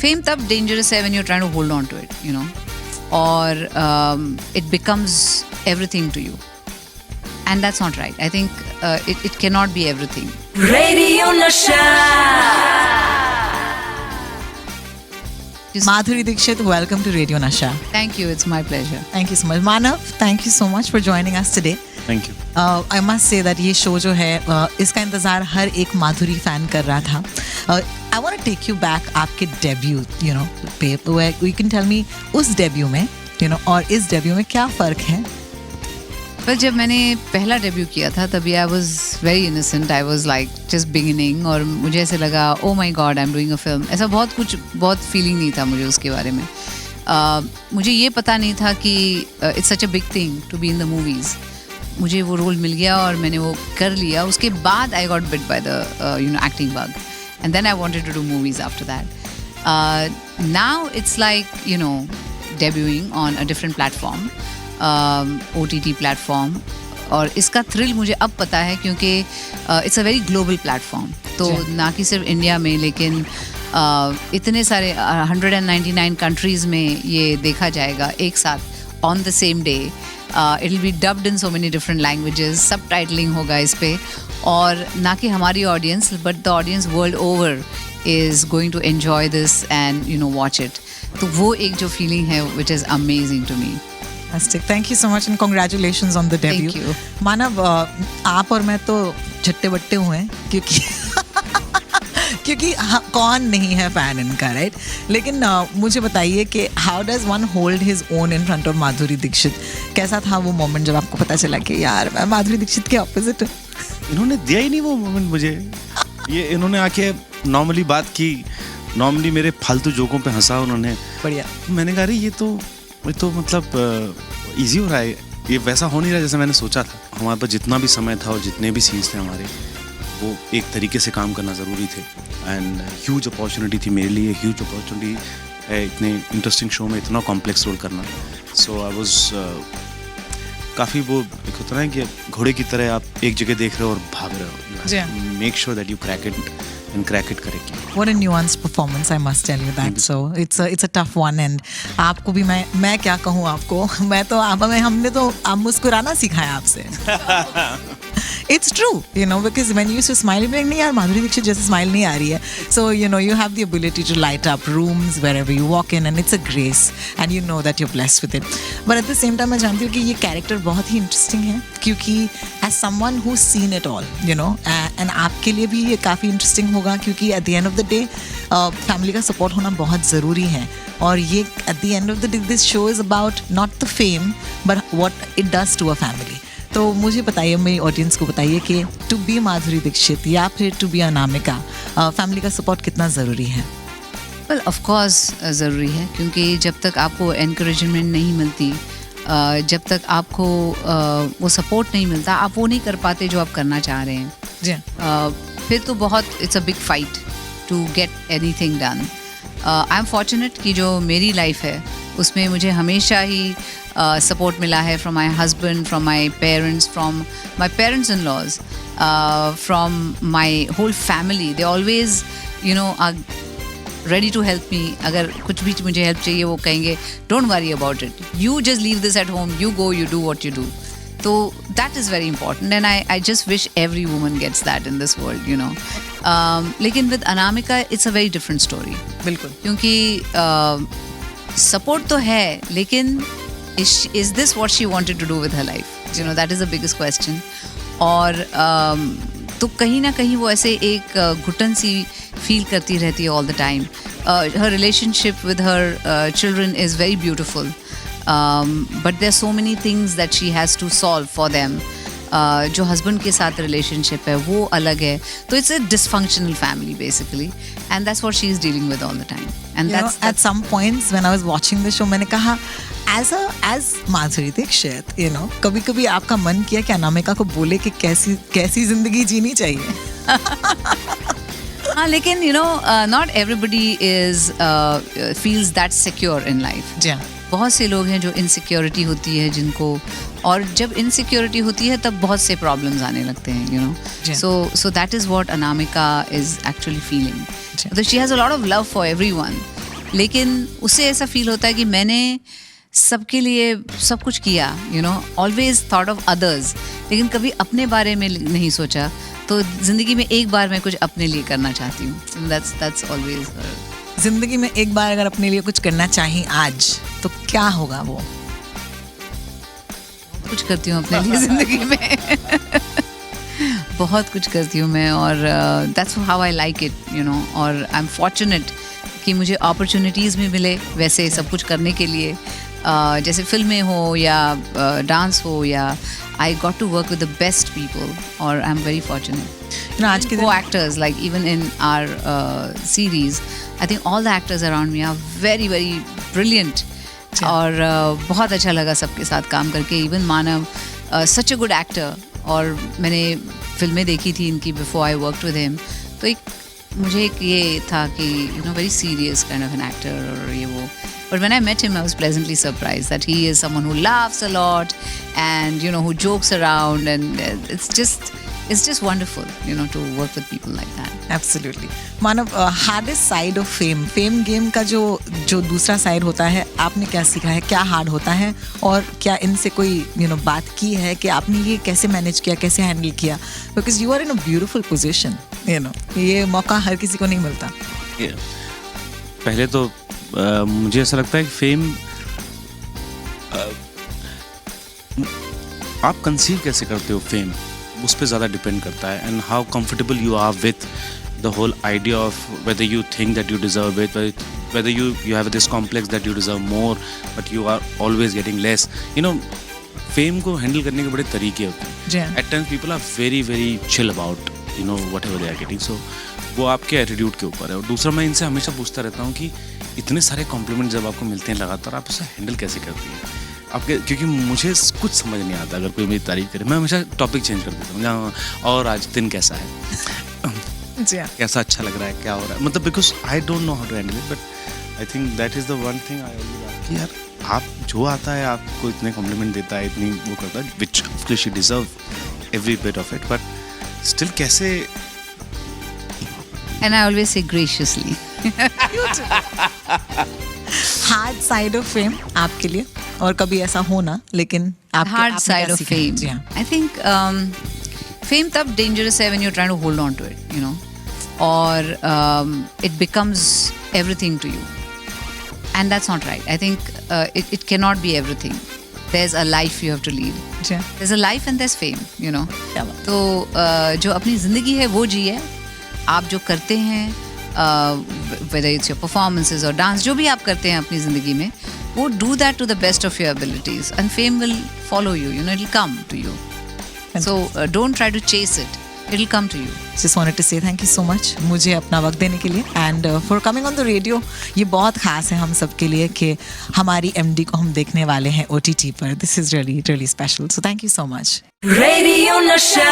Fame तब dangerous है when you're trying to hold on to it, you know, or it becomes everything to you, and that's not right. I think it cannot be everything. Radio Nasha. Madhuri Dixit, welcome to Radio Nasha. Thank you, it's my pleasure. Thank you so much. Manav, thank you so much for joining us today. Thank you. I must say that ये show जो है इसका इंतज़ार हर एक माधुरी fan कर रहा था. I want to take you back आपके डेब्यू, you know, पे. You can tell me उस डेब्यू में, you know, और इस डेब्यू में क्या फ़र्क है? Well, जब मैंने पहला डेब्यू किया था तभी I was very innocent. I was like just beginning और मुझे ऐसे लगा oh my god I'm doing a film. ऐसा बहुत फीलिंग नहीं था मुझे उसके बारे में. मुझे ये पता नहीं था कि it's such a big thing to be in the movies. मुझे वो रोल मिल गया और मैंने वो कर लिया. उसके बाद I got bit by the acting bug, and then I wanted to do movies after that. Now it's like, you know, debuting on a different platform, OTT platform, और इसका थ्रिल मुझे अब पता है क्योंकि it's a very global platform. तो ना कि सिर्फ इंडिया में लेकिन इतने सारे 199 कंट्रीज़ में ये देखा जाएगा एक साथ on the same day. It will be dubbed in so many different languages, subtitling होगा इस पे, और ना कि हमारी audience but the audience world over is going to enjoy this and you know watch it. तो वो एक जो फीलिंग है which is amazing to me. Fantastic. Thank you so much and congratulations on the debut. Thank you. मानव, आप और मैं तो झट्टे बट्टे हुए हैं क्योंकि क्योंकि कौन नहीं है फैन इनका, राइट? लेकिन मुझे बताइए कि how does one hold his own in front of Madhuri Dixit? कैसा था वो मोमेंट जब आपको पता चला कि यार मैं माधुरी दीक्षित के ऑपोजिट हूँ? इन्होंने दिया ही नहीं वो मोमेंट मुझे. ये इन्होंने आके नॉर्मली बात की, नॉर्मली मेरे फालतू जोकों पे हंसा उन्होंने. बढ़िया. मैंने कहा ये तो मतलब इजी हो रहा है, ये वैसा हो नहीं रहा जैसे मैंने सोचा था. हमारे पास जितना भी समय था और जितने भी सीन्स थे हमारे, वो एक तरीके से काम करना ज़रूरी थे. एंड ह्यूज अपॉर्चुनिटी थी मेरे लिए, ह्यूज अपॉर्चुनिटी है इतने इंटरेस्टिंग शो में इतना कॉम्प्लेक्स रोल करना. सो आई वॉज काफ़ी वो एक होता है कि घोड़े की तरह आप एक जगह देख रहे हो और भाग रहे हो. Make sure that you crack it and crack it correctly. What a nuanced performance, I must tell you that. So it's a tough one, and आपको भी मैं क्या कहूँ आपको, मैं तो हमने तो आप मुस्कुराना सीखा है आपसे. It's true, you know, because when you used to smile, you're like, नहीं यार माधुरी दीक्षित जैसे स्माइल नहीं आ रही है. So you know you have the ability to light up rooms wherever you walk in, and it's a grace, and you know that you're blessed with it. But at the same time मैं जानती हूँ कि ये character बहुत ही interesting है क्योंकि as someone who's seen it all, you know, and आपके लिए भी ये काफ़ी इंटरेस्टिंग होगा क्योंकि at the end of the day family का सपोर्ट होना बहुत ज़रूरी है. और ये at the end of the day this show is about not the fame but what it does to a family. तो मुझे बताइए, मेरी ऑडियंस को बताइए कि टू बी माधुरी दीक्षित या फिर टू बी अनामिका, फैमिली का सपोर्ट कितना ज़रूरी है? वेल ऑफ कोर्स ज़रूरी है क्योंकि जब तक आपको एनकरेजमेंट नहीं मिलती, जब तक आपको वो सपोर्ट नहीं मिलता, आप वो नहीं कर पाते जो आप करना चाह रहे हैं. जी. फिर तो बहुत it's a big fight to get anything done. I am fortunate कि जो मेरी लाइफ है उसमें मुझे हमेशा ही सपोर्ट मिला है from my husband, from my parents, from my parents in laws, from my whole family. They always you know are ready to help me. अगर कुछ भी मुझे हेल्प चाहिए वो कहेंगे don't worry about it, you just leave this at home, you go, you do what you do. तो that is very important and I just wish every woman gets that in this world, you know. लेकिन with Anamika it's a very different story. बिल्कुल. क्योंकि support तो है लेकिन is this what she wanted to do with her life, you know, that is the biggest question. और तो कहीं ना कहीं वो ऐसे एक घुटन सी फील करती रहती है all the time. Her relationship with her children is very beautiful, but there are so many things that she has to solve for them. जो हस्बैंड के साथ रिलेशनशिप है वो अलग है. तो it's a dysfunctional family basically and that's what she is dealing with all the time. And that's at some points when I was watching the show मैंने कहा as Madhuri Dixit, you know, कभी-कभी आपका मन किया कि अनामिका को बोले कि कैसी जिंदगी जीनी चाहिए. हाँ, लेकिन you know not everybody is feels that secure in life. जी. बहुत से लोग हैं जो इनसिक्योरिटी होती है जिनको, और जब इनसिक्योरिटी होती है तब बहुत से प्रॉब्लम्स आने लगते हैं, you know. So that is what Anamika is actually feeling. She has a lot of love for everyone, लेकिन उससे ऐसा फील होता है कि मैंने सबके लिए सब कुछ किया, you know, always thought of others, लेकिन कभी अपने बारे में नहीं सोचा. तो जिंदगी में एक बार मैं कुछ अपने लिए करना चाहती हूँ. That's always. जिंदगी में एक बार अगर अपने लिए कुछ करना चाहिए आज, तो क्या होगा वो? कुछ करती हूँ अपने लिए जिंदगी में. बहुत कुछ करती हूँ मैं, और that's how I like it, you know. और आई एम फॉर्चुनेट कि मुझे अपॉर्चुनिटीज़ भी मिले वैसे सब कुछ करने के लिए. जैसे फिल्में हो या डांस हो, या I got to work with the best people, और आई एम वेरी फॉर्चुनेट. आज के co-actors, like even in our series, I think all the actors around me are very very brilliant. और बहुत अच्छा लगा सबके साथ काम करके. Even Manav, such a good actor. और मैंने फिल्में देखी थी इनकी before I worked with him. तो मुझे एक ये था कि you know, very serious kind of an actor और ये वो. But when I met him, I was pleasantly surprised that he is someone who laughs a lot and, you know, who jokes around, and it's just wonderful, you know, to work with people like that. Absolutely. Manav, hardest side of fame game का जो दूसरा side होता है, आपने क्या सीखा है? क्या हार्ड होता है? और क्या इनसे कोई बात की है कि आपने ये कैसे मैनेज किया, कैसे हैंडल किया? Because you are in a beautiful position, ये मौका हर किसी को नहीं मिलता. पहले तो मुझे ऐसा लगता है कि फेम आप कंसीव कैसे करते हो, फेम उस पर ज़्यादा डिपेंड करता है. And how comfortable you are with the whole idea of whether you think that you deserve it, whether you have this complex that you deserve more but you are always getting less. You know, fame को handle करने के बड़े तरीके होते हैं. At times people are very very chill about whatever they are getting. So वो आपके attitude के ऊपर है. और दूसरा, मैं इनसे हमेशा पूछता रहता हूँ कि इतने सारे कॉम्प्लीमेंट जब आपको मिलते हैं लगातार, आप उसे हैंडल कैसे करती हैं आपके? क्योंकि मुझे कुछ समझ नहीं आता. अगर कोई मेरी तारीफ करे, मैं हमेशा टॉपिक चेंज कर देता हूँ. और आज दिन कैसा है, कैसा अच्छा लग रहा है, क्या हो रहा है, मतलब because I don't know how to handle it. But I think that is the one thing I always कि यार, आप जो आता है आपको इतने कॉम्प्लीमेंट देता है, इतनी वो करता है, which of course you deserve every bit of it, but still कैसे. And I always say graciously. Hard side of fame आपके लिए, और कभी ऐसा होना, लेकिन hard side of fame, I think fame तब डेंजरस है when you're trying to hold on to it, you know, or it becomes everything to you, and that's not right. I think it cannot be everything. There's a life you have to lead. There's a life and there's fame, you know. तो जो अपनी जिंदगी है वो जिए. आप जो करते हैं, whether it's your performances or dance, जो भी आप करते हैं अपनी ज़िंदगी में, वो do that to the best of your abilities, and fame will follow you, you know, it'll come to you. So don't try to chase it, it'll come to you. Just wanted to say thank you so much मुझे अपना वक्त देने के लिए, and for coming on the radio. ये बहुत खास है हम सब के लिए कि हमारी MD को हम देखने वाले हैं OTT पर. This is really really special, so thank you so much. Radio Nasha.